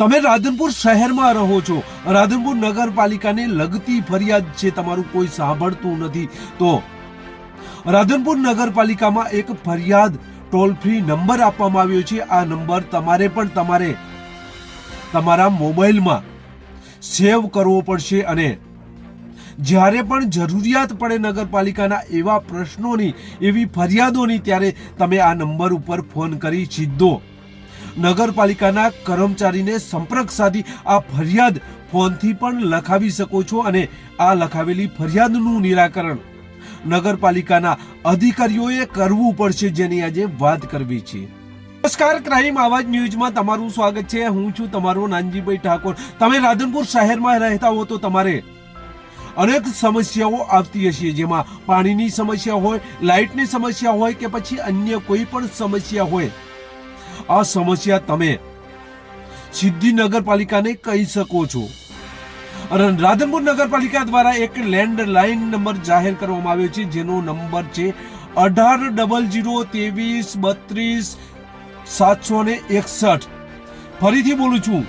તમે રાધનપુર શહેરમાં રહો છો, રાધનપુર નગરપાલિકાને લગતી ફરિયાદ છે, તમારું કોઈ સાંભળતું નથી, તો રાધનપુર નગરપાલિકામાં એક ફરિયાદ ટોલ ફ્રી નંબર આપવામાં આવ્યો છે. આ નંબર તમારે તમારા મોબાઈલમાં સેવ કરવો પડશે અને જ્યારે પણ જરૂરિયાત પડે નગરપાલિકાના એવા પ્રશ્નોની, એવી ફરિયાદોની, ત્યારે તમે આ નંબર ઉપર ફોન કરી સીધો નગરપાલિકાના કર્મચારીને સંપર્ક સાધી આ ફરિયાદ ફોનથી પણ લખાવી શકો છો અને આ લખાવેલી ફરિયાદનું નિરાકરણ નગરપાલિકાના અધિકારીઓએ કરવું પડશે, જેની આજે વાત કરવી છે. નમસ્કાર, ક્રાઇમ આવાજ ન્યૂઝમાં તમારું સ્વાગત છે. હું છું તમારો નાનજીભાઈ ઠાકોર. તમે રાધનપુર શહેરમાં રહેતા હો તો તમારે અનેક સમસ્યાઓ આવતી હશે, જેમાં પાણીની સમસ્યા હોય, લાઇટની સમસ્યા હોય કે પછી અન્ય કોઈ પણ સમસ્યા હોય. આ સમસ્યા તમે સીધી નગરપાલિકાને કહી શકો છો. રાધનપુર નગરપાલિકા દ્વારા એક લેન્ડલાઇન નંબર જાહેર કરવામાં આવ્યો છે, જેનો નંબર છે 180003236761. ફરીથી બોલું છું,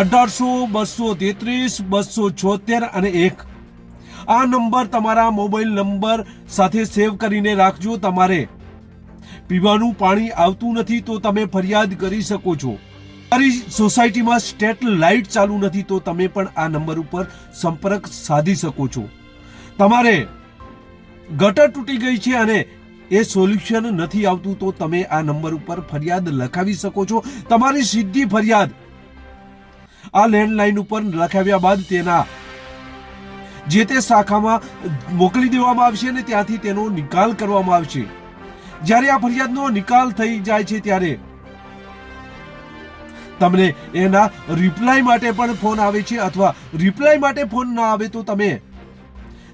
1800233276 અને 1. આ નંબર તમારા મોબાઈલ નંબર સાથે સેવ કરીને રાખજો. તમારે પીવાનું પાણી આવતું નથી તો તમે ફરિયાદ કરી શકો છો. તમારી સોસાયટીમાં સ્ટ્રીટ લાઇટ ચાલુ નથી તો તમે પણ આ નંબર ઉપર સંપર્ક સાધી શકો છો. તમારે ગટર તૂટી ગઈ છે અને એ સોલ્યુશન નથી આવતું તો તમે આ નંબર ઉપર ફરિયાદ લખાવી શકો છો. તમારી સીધી ફરિયાદ આ લેન્ડલાઇન ઉપર લખાવ્યા બાદ તેના જે તે શાખામાં મોકલી દેવામાં આવશે અને ત્યાંથી તેનો નિકાલ કરવામાં આવશે. જ્યારે આ ફરિયાદનો નિકાલ થઈ જાય છે ત્યારે તમને એના રિપ્લાય માટે પણ ફોન આવે છે, અથવા રિપ્લાય માટે ફોન ના આવે તો તમે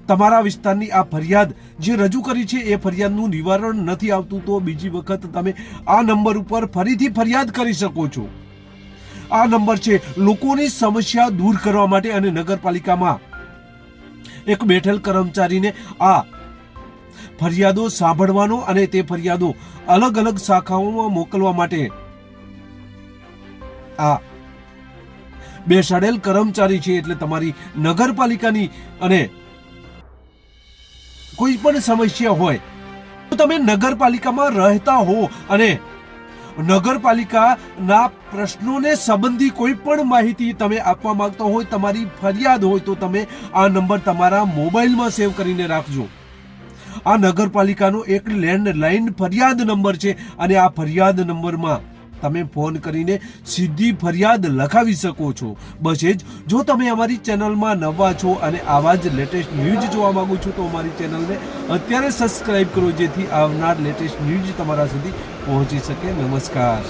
તમારા વિસ્તારની આ ફરિયાદ જે રજૂ કરી છે એ ફરિયાદનું નિવારણ નથી આવતું તો બીજી વખત તમે આ નંબર ઉપર ફરીથી ફરિયાદ કરી શકો છો. આ નંબર છે લોકોની સમસ્યા દૂર કરવા માટે અને નગરપાલિકામાં એક બેઠેલ કર્મચારીને આ ફરિયાદો સાંભળવાનો અને તે ફરિયાદો અલગ અલગ શાખાઓમાં મોકલવા માટે આ બેસાડેલ કર્મચારી છે. એટલે તમારી નગરપાલિકાની અને કોઈ પણ સમસ્યા હોય તો તમે નગરપાલિકામાં રહેતા હો અને નગરપાલિકાના પ્રશ્નોને સંબંધી કોઈ પણ માહિતી તમે આપવા માંગતા હોય, તમારી ફરિયાદ હોય તો તમે આ નંબર તમારા મોબાઈલમાં સેવ કરીને રાખજો. આ નગરપાલિકાનો એક લેન્ડલાઇન ફરિયાદ નંબર છે અને આ ફરિયાદ નંબરમાં તમે ફોન કરીને સીધી ફરિયાદ લખાવી શકો છો. બસ એ જ. જો તમે અમારી ચેનલમાં નવા છો અને આવા જ લેટેસ્ટ ન્યૂઝ જોવા માંગો છો તો અમારી ચેનલને અત્યારે સબસ્ક્રાઇબ કરો, જેથી આવનાર લેટેસ્ટ ન્યૂઝ તમારા સુધી પહોંચી શકે. નમસ્કાર.